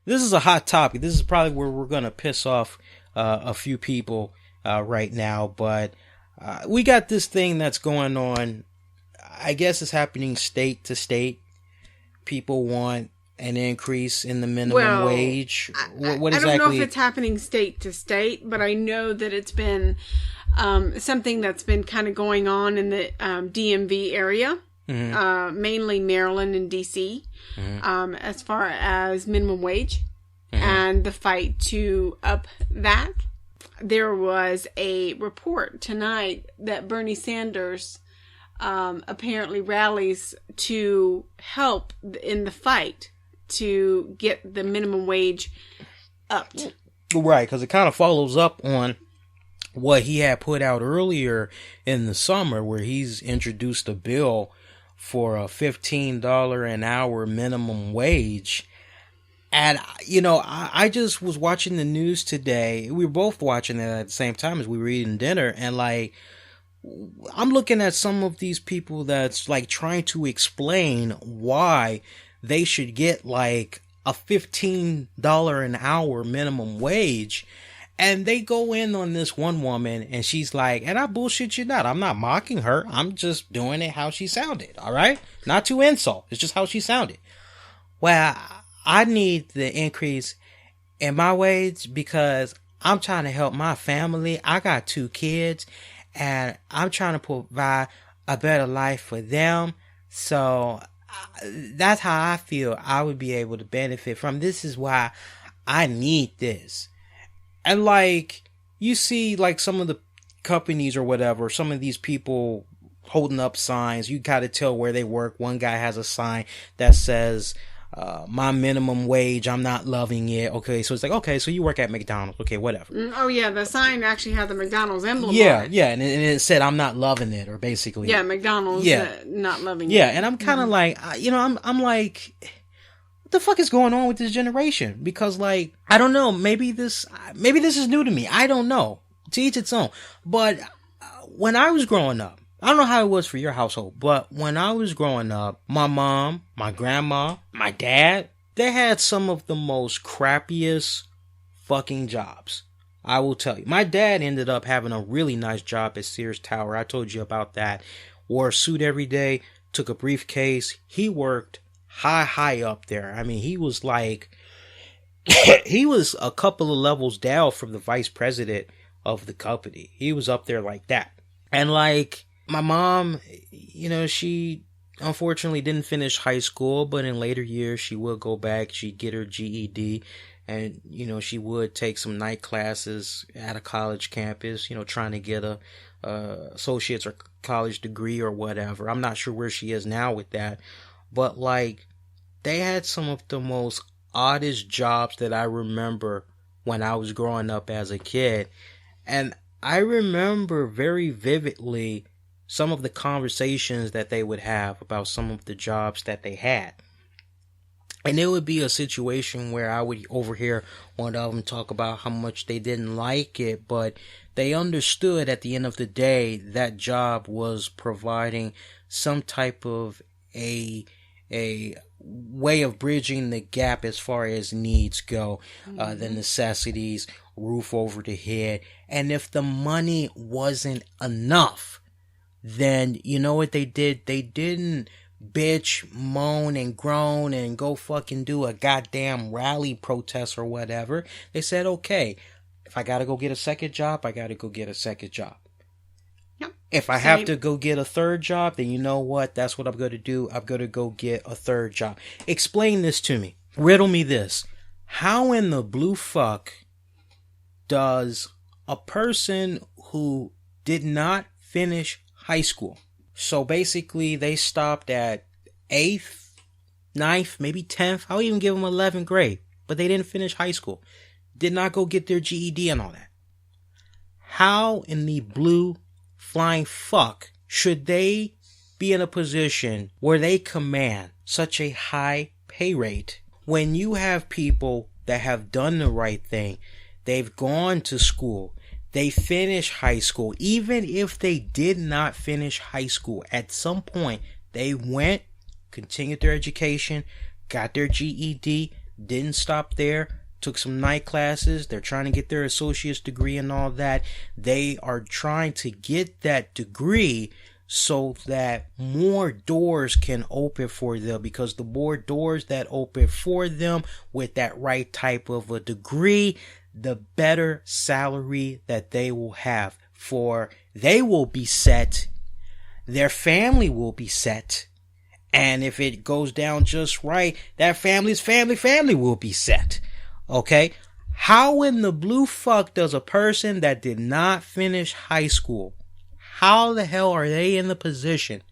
this is a hot topic. This is probably where we're going to piss off a few people right now. But we got this thing that's going on. I guess it's happening state to state. People want an increase in the minimum wage. What exactly? I don't know if it's happening state to state, but I know that it's been something that's been kind of going on in the DMV area. Mm-hmm. Mainly Maryland and DC, mm-hmm. As far as minimum wage, mm-hmm. and the fight to up that. There was a report tonight that Bernie Sanders apparently rallies to help in the fight to get the minimum wage upped. Right, because it kind of follows up on what he had put out earlier in the summer, where he's introduced a bill for a $15 an hour minimum wage. And, you know, I just was watching the news today. We were both watching it at the same time as we were eating dinner. And, like, I'm looking at some of these people that's, like, trying to explain why they should get, like, a $15 an hour minimum wage. And they go in on this one woman, and she's like, and I bullshit you not. I'm not mocking her. I'm just doing it how she sounded, all right? Not to insult. It's just how she sounded. Well, I need the increase in my wage because I'm trying to help my family. I got 2 kids, and I'm trying to provide a better life for them. So that's how I feel I would be able to benefit from. This is why I need this. And, like, you see, like, some of the companies or whatever, some of these people holding up signs. You got to tell where they work. One guy has a sign that says, my minimum wage, I'm not loving it. Okay, so it's like, okay, so you work at McDonald's. Okay, whatever. Oh, yeah, the sign actually had the McDonald's emblem yeah, on it. Yeah, and it said, I'm not loving it, or basically. Yeah, McDonald's not loving it. Yeah, and I'm kind of like, you know, I'm like, what the fuck is going on with this generation? Because, like, I don't know, maybe this is new to me. I don't know. To each its own. But when I was growing up, I don't know how it was for your household, but when I was growing up, my mom, my grandma, my dad, they had some of the most crappiest fucking jobs. I will tell you. My dad ended up having a really nice job at Sears Tower. I told you about that. Wore a suit every day, took a briefcase. He worked high up there. I mean, he was like, he was a couple of levels down from the vice president of the company. He was up there like that. And, like, my mom, you know, she unfortunately didn't finish high school, but in later years she would go back. She'd get her GED, and, you know, she would take some night classes at a college campus, you know, trying to get a associate's or college degree or whatever. I'm not sure where she is now with that. But, like, they had some of the most oddest jobs that I remember when I was growing up as a kid. And I remember very vividly some of the conversations that they would have about some of the jobs that they had. And it would be a situation where I would overhear one of them talk about how much they didn't like it, but they understood at the end of the day that job was providing some type of a way of bridging the gap as far as needs go, the necessities, roof over the head. And if the money wasn't enough, then you know what they did? They didn't bitch, moan, and groan and go fucking do a goddamn rally protest or whatever. They said, okay, if I gotta go get a second job, I gotta go get a second job. Yep. If I have to go get a third job, then you know what? That's what I'm going to do. I'm going to go get a third job. Explain this to me. Riddle me this. How in the blue fuck does a person who did not finish high school, so basically they stopped at 8th, 9th, maybe 10th, I'll even give them 11th grade, but they didn't finish high school, did not go get their GED and all that. How in the blue flying fuck should they be in a position where they command such a high pay rate when you have people that have done the right thing? They've gone to school, they finish high school. Even if they did not finish high school, at some point they went, continued their education, got their GED, didn't stop there, took some night classes. They're trying to get their associate's degree and all that. They are trying to get that degree so that more doors can open for them, because the more doors that open for them with that right type of a degree, the better salary that they will have. For they will be set, their family will be set, and if it goes down just right, that family's family will be set. Okay? How in the blue fuck does a person that did not finish high school, how the hell are they in the position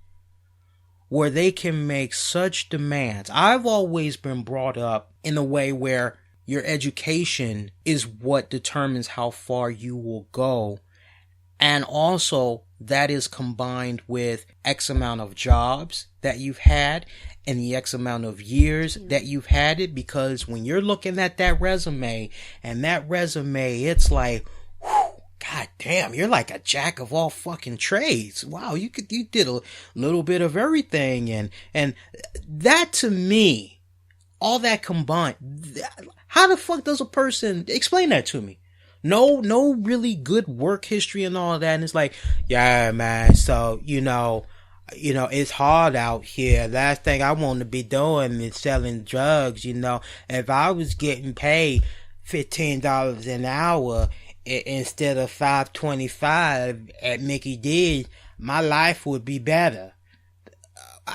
where they can make such demands? I've always been brought up in a way where your education is what determines how far you will go. And also that is combined with X amount of jobs that you've had and the X amount of years that you've had it. Because when you're looking at that resume, and that resume, it's like, God damn, you're like a jack of all fucking trades. Wow, you did a little bit of everything, and that, to me, all that combined, how the fuck does a person explain that to me? No really good work history and all that, and it's like, yeah, man, so you know, it's hard out here. Last thing I want to be doing is selling drugs. If I was getting paid $15 an hour instead of $5.25 at Mickey D's, my life would be better.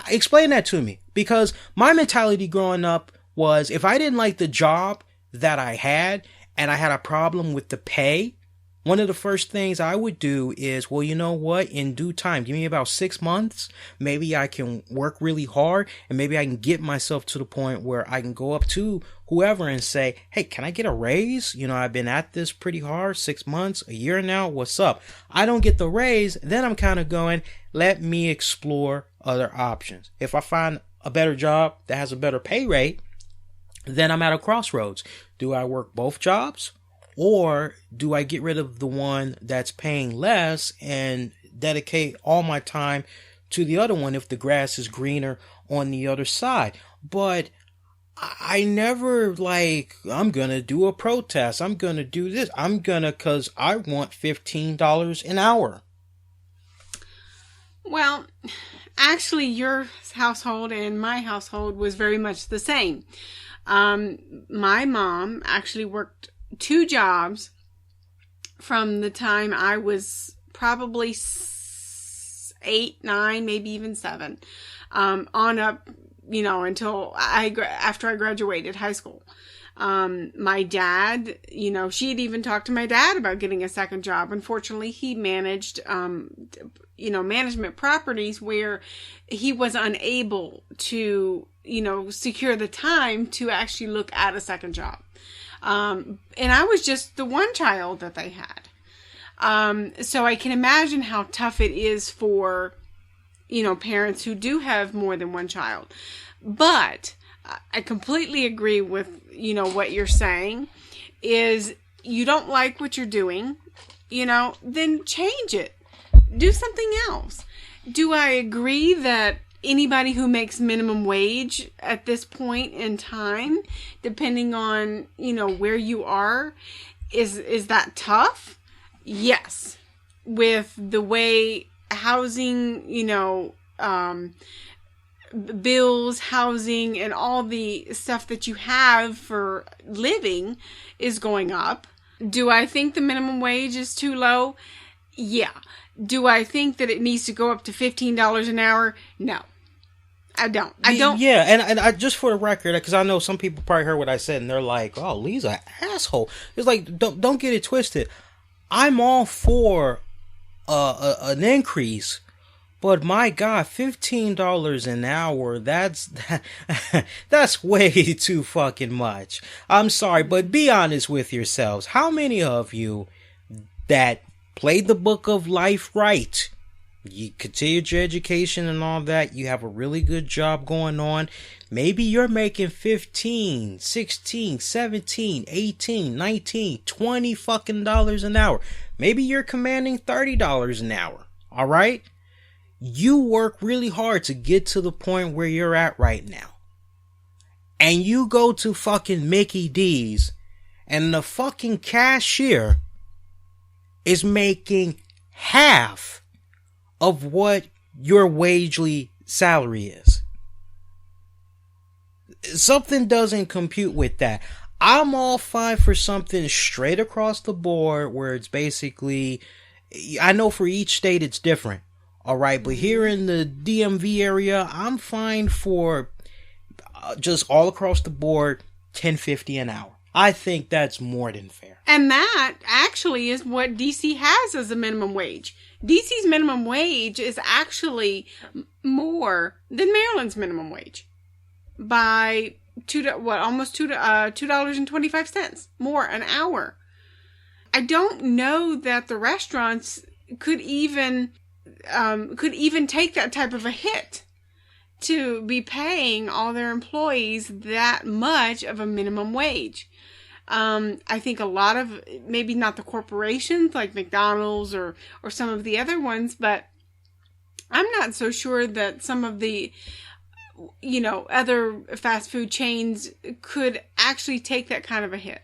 Explain that to me, because my mentality growing up was, if I didn't like the job that I had and I had a problem with the pay, one of the first things I would do is, well, you know what? In due time, give me about 6 months. Maybe I can work really hard, and maybe I can get myself to the point where I can go up to whoever and say, hey, can I get a raise? I've been at this pretty hard, 6 months, a year now. What's up? I don't get the raise. Then I'm kind of going, let me explore other options. If I find a better job that has a better pay rate, then I'm at a crossroads. Do I work both jobs? Or do I get rid of the one that's paying less and dedicate all my time to the other one if the grass is greener on the other side? But I never I'm going to do a protest. I'm going to do this. Because I want $15 an hour. Well, actually, your household and my household was very much the same. My mom actually worked 2 jobs from the time I was probably 8, 9, maybe even 7, on up, until after I graduated high school. My dad, she had even talked to my dad about getting a second job. Unfortunately, he managed, management properties where he was unable to, secure the time to actually look at a second job. And I was just the one child that they had. So I can imagine how tough it is for, parents who do have more than one child. But I completely agree with, what you're saying is, you don't like what you're doing, then change it. Do something else. Do I agree that anybody who makes minimum wage at this point in time, depending on, where you are, is that tough? Yes. With the way housing, bills, housing, and all the stuff that you have for living is going up. Do I think the minimum wage is too low? Yeah. Do I think that it needs to go up to $15 an hour? No. I don't. Yeah, and I, just for the record, because I know some people probably heard what I said, and they're like, oh, Lee's an asshole. It's like, don't get it twisted. I'm all for an increase, but my God, $15 an hour, that's way too fucking much. I'm sorry, but be honest with yourselves. How many of you that played the book of life right, you continued your education and all that, you have a really good job going on, maybe you're making 15, 16, 17, 18, 19, 20 fucking dollars an hour. Maybe you're commanding $30 an hour. All right? You work really hard to get to the point where you're at right now. and you go to fucking Mickey D's and the fucking cashier is making half of what your wagely salary is. Something doesn't compute with that. I'm all fine for something straight across the board where it's basically, I know for each state it's different. Alright, but here in the DMV area, I'm fine for just all across the board, $10.50 an hour. I think that's more than fair. And that actually is what DC has as a minimum wage. DC's minimum wage is actually more than Maryland's minimum wage by almost $2.25 more an hour. I don't know that the restaurants could even take that type of a hit to be paying all their employees that much of a minimum wage. I think a lot of, maybe not the corporations like McDonald's or some of the other ones, but I'm not so sure that some of the, other fast food chains could actually take that kind of a hit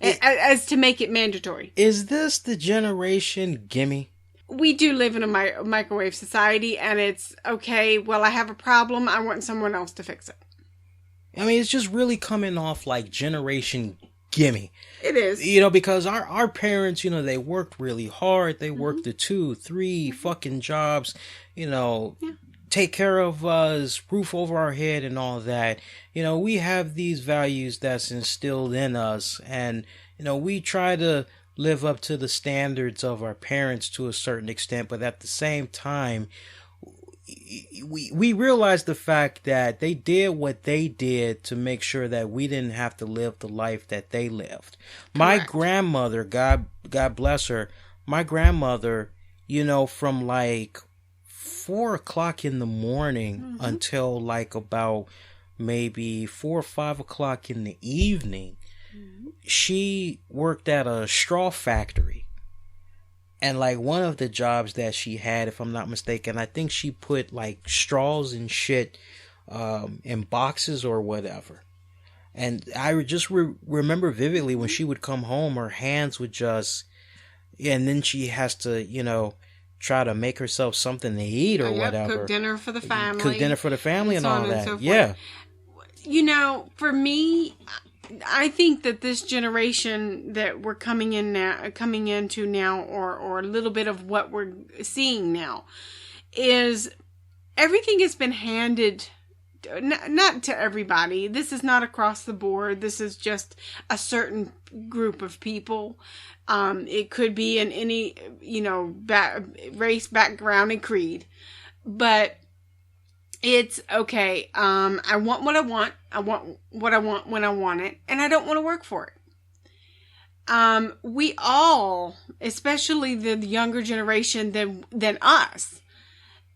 as to make it mandatory. Is this the generation gimme? We do live in a microwave society, and it's, okay, well, I have a problem, I want someone else to fix it. I mean, it's just really coming off like generation gimme. It is. Because our parents, they worked really hard. They worked the 2, 3 fucking jobs, take care of us, roof over our head and all that. We have these values that's instilled in us, and, we try to live up to the standards of our parents to a certain extent, but at the same time, we realize the fact that they did what they did to make sure that we didn't have to live the life that they lived. My grandmother, God bless her, my grandmother, from like 4 o'clock in the morning until like about maybe 4 or 5 o'clock in the evening, she worked at a straw factory. And like one of the jobs that she had, if I'm not mistaken, I think she put like straws and shit in boxes or whatever. And I just remember vividly when she would come home, her hands would just, and then she has to, try to make herself something to eat or whatever. Cook dinner for the family. And all that. So yeah. For me, I think that this generation that we're coming into now, or a little bit of what we're seeing now, is everything has been handed, not to everybody. This is not across the board. This is just a certain group of people. It could be in any, race, background, and creed. But it's okay. I want what I want. I want what I want when I want it. And I don't want to work for it. We all, especially the younger generation than us,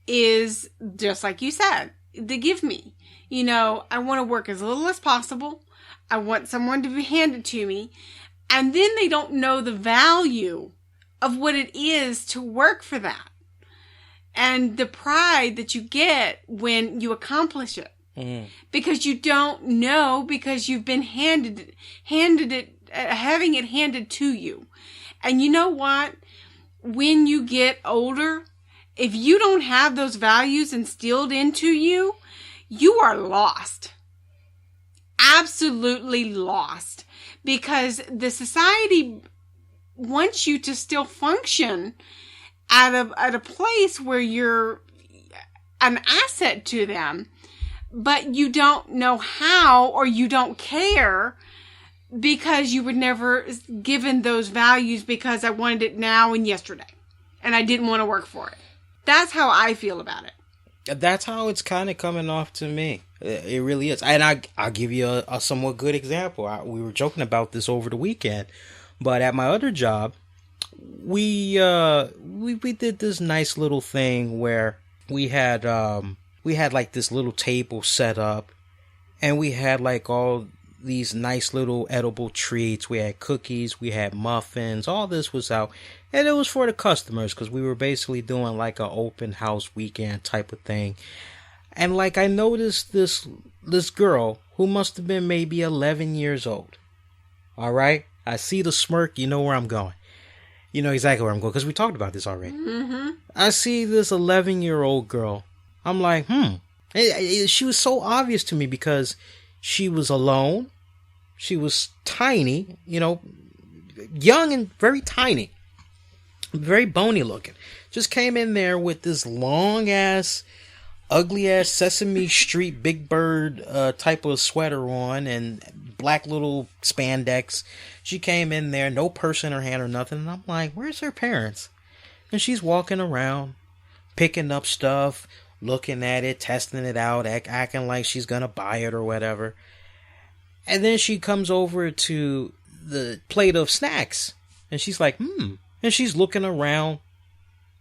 is just like you said, the give me. I want to work as little as possible. I want someone to be handed to me. And then they don't know the value of what it is to work for that. And the pride that you get when you accomplish it. Because you don't know, because you've been handed it, having it handed to you. And you know what? When you get older, if you don't have those values instilled into you, you are lost. Absolutely lost. Because the society wants you to still function at a place where you're an asset to them, but you don't know how, or you don't care because you were never given those values, because I wanted it now and yesterday, and I didn't want to work for it. That's how I feel about it. That's how it's kind of coming off to me. It really is. And I'll give you a somewhat good example. We were joking about this over the weekend, but at my other job, we did this nice little thing where we had like this little table set up, and we had like all these nice little edible treats. We had cookies, we had muffins, all this was out, and it was for the customers because we were basically doing like an open house weekend type of thing. And like I noticed this girl who must have been maybe 11 years old. All right? I see the smirk, you know where I'm going. You know exactly where I'm going because we talked about this already. Mm-hmm. I see this 11-year-old girl. I'm like, she was so obvious to me because she was alone. She was tiny, young and very tiny. Very bony looking. Just came in there with this long ass, ugly ass Sesame Street Big Bird type of sweater on and black little spandex. She came in there, no purse in her hand or nothing. And I'm like, where's her parents? And she's walking around, picking up stuff, looking at it, testing it out, acting like she's gonna buy it or whatever. And then she comes over to the plate of snacks. And she's like, And she's looking around.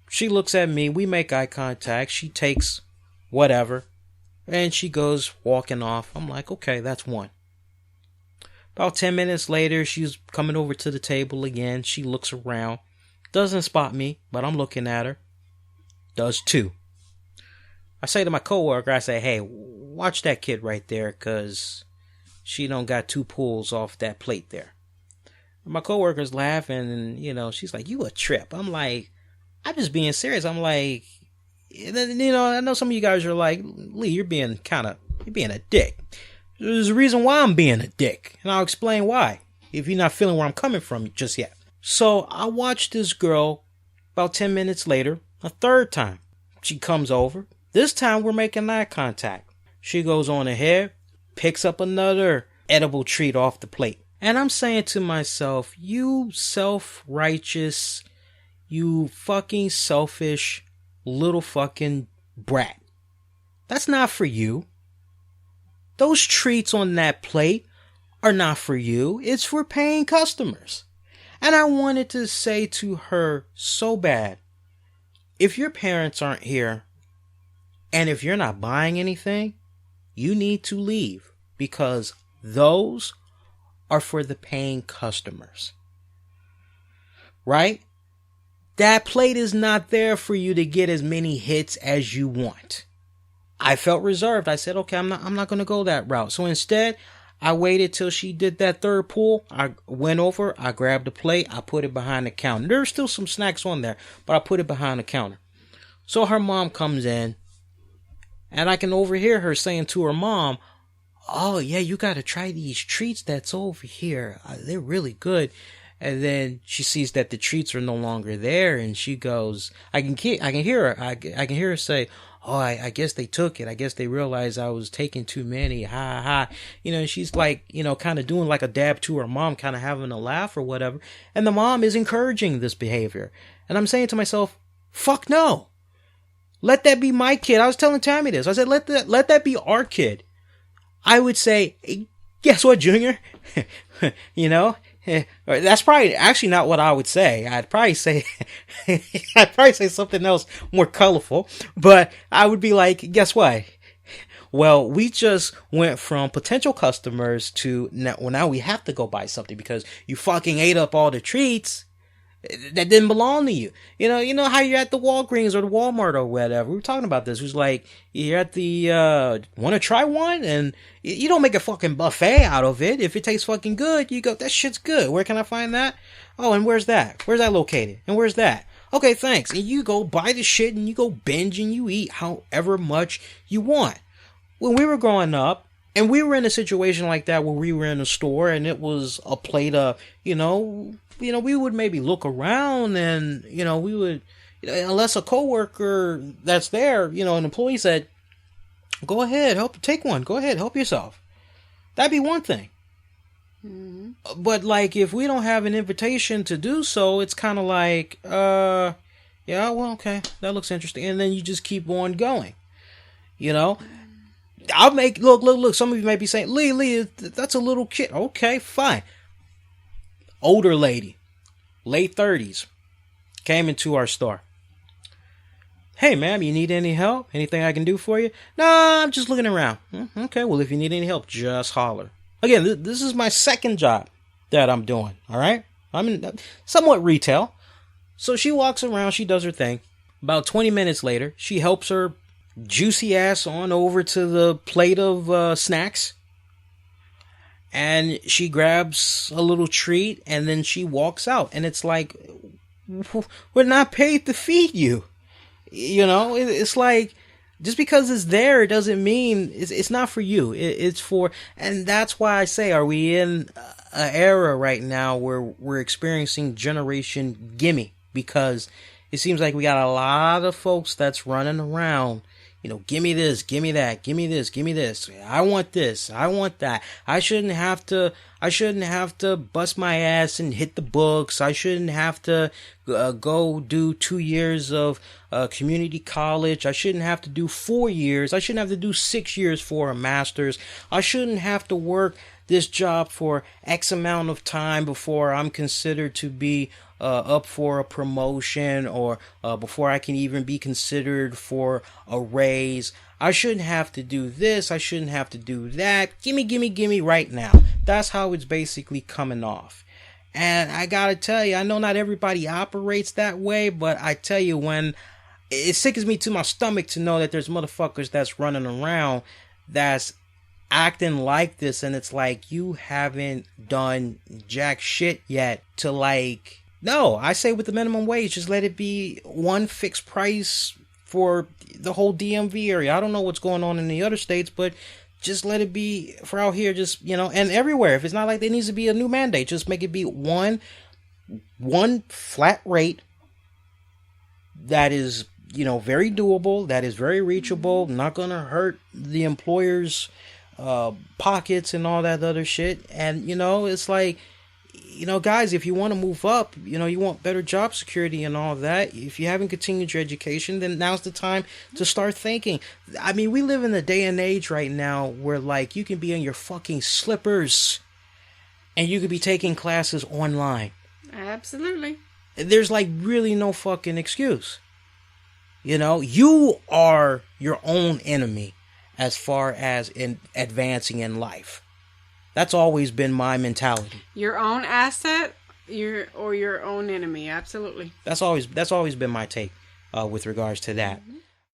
She looks at me. We make eye contact. She takes whatever. And she goes walking off. I'm like, okay, that's one. About 10 minutes later, she's coming over to the table again. She looks around. Doesn't spot me, but I'm looking at her. Does two. I say to my coworker, I say, hey, watch that kid right there, because she don't got two pulls off that plate there. My coworker's laughing, and, she's like, you a trip. I'm like, I'm just being serious. I'm like, I know some of you guys are like, Lee, you're being a dick. There's a reason why I'm being a dick, and I'll explain why, if you're not feeling where I'm coming from just yet. So I watched this girl about 10 minutes later, a third time. She comes over. This time we're making eye contact. She goes on ahead, picks up another edible treat off the plate. And I'm saying to myself, you self-righteous, you fucking selfish little fucking brat. That's not for you. Those treats on that plate are not for you. It's for paying customers. And I wanted to say to her so bad, if your parents aren't here, and if you're not buying anything, you need to leave, because those are for the paying customers. Right? That plate is not there for you to get as many hits as you want. I felt reserved. I said, okay, I'm not going to go that route. So instead, I waited till she did that third pull. I went over, I grabbed the plate, I put it behind the counter. There's still some snacks on there, but I put it behind the counter. So her mom comes in, and I can overhear her saying to her mom, oh yeah, you got to try these treats that's over here. They're really good. And then she sees that the treats are no longer there, and she goes, I can hear her say, oh, I guess they took it. I guess they realized I was taking too many. Ha ha. And she's like, kind of doing like a dab to her mom, kind of having a laugh or whatever. And the mom is encouraging this behavior. And I'm saying to myself, fuck no. Let that be my kid. I was telling Tammy this. I said, let that be our kid. I would say, hey, guess what, Junior? That's probably actually not what I would say. I'd probably say something else more colorful, but I would be like, guess what? Well, we just went from potential customers to now we have to go buy something because you fucking ate up all the treats that didn't belong to you. You know how you're at the Walgreens or the Walmart or whatever. We were talking about this. It was like, you're at the, want to try one? And you don't make a fucking buffet out of it. If it tastes fucking good, you go, that shit's good. Where can I find that? Oh, and where's that? Where's that located? And where's that? Okay, thanks. And you go buy the shit and you go binge and you eat however much you want. When we were growing up, and we were in a situation like that where we were in a store and it was a plate of, we would maybe look around and, we would, unless a coworker that's there, an employee said, go ahead, take one. Go ahead, help yourself. That'd be one thing. Mm-hmm. But like, if we don't have an invitation to do so, it's kind of like, yeah, well, okay, that looks interesting. And then you just keep on going, I'll make, look, some of you may be saying, Lee, that's a little kid. Okay, fine. Older lady, late 30s, came into our store. Hey, ma'am, you need any help? Anything I can do for you? Nah, I'm just looking around. Okay, well, if you need any help, just holler. Again, this is my second job that I'm doing, all right? I'm in somewhat retail. So she walks around, she does her thing. About 20 minutes later, she helps her juicy ass on over to the plate of snacks. And she grabs a little treat and then she walks out. And it's like, we're not paid to feed you. You know, it's like, just because it's there doesn't mean it's not for you. It's for, and that's why I say, are we in an era right now where we're experiencing Generation Gimmie? Because it seems like we got a lot of folks that's running around, you know, give me this, give me that, give me this, give me this. I want this, I want that. I shouldn't have to bust my ass and hit the books. I shouldn't have to go do 2 years of community college. I shouldn't have to do 4 years. I shouldn't have to do 6 years for a master's. I shouldn't have to work this job for X amount of time before I'm considered to be up for a promotion, or before I can even be considered for a raise. I shouldn't have to do this. I shouldn't have to do that. Gimme, gimme, gimme right now. That's how it's basically coming off. And I gotta tell you, I know not everybody operates that way, but I tell you, when it sickens me to my stomach to know that there's motherfuckers that's running around that's acting like this, and it's like, you haven't done jack shit yet to, like, no, I say with the minimum wage, just let it be one fixed price for the whole DMV area. I don't know what's going on in the other states, but just let it be for out here, just, you know, and everywhere. If it's not like there needs to be a new mandate, just make it be one flat rate that is, you know, very doable, that is very reachable, not gonna hurt the employer's pockets and all that other shit. And, you know, it's like, you know, guys, if you want to move up, you know, you want better job security and all that, if you haven't continued your education, then now's the time to start thinking. I mean, we live in a day and age right now where, like, you can be in your fucking slippers and you could be taking classes online. Absolutely. There's, like, really no fucking excuse. You know, you are your own enemy as far as in advancing in life. That's always been my mentality. Your own asset, your own enemy. Absolutely. That's always been my take with regards to that. Mm-hmm.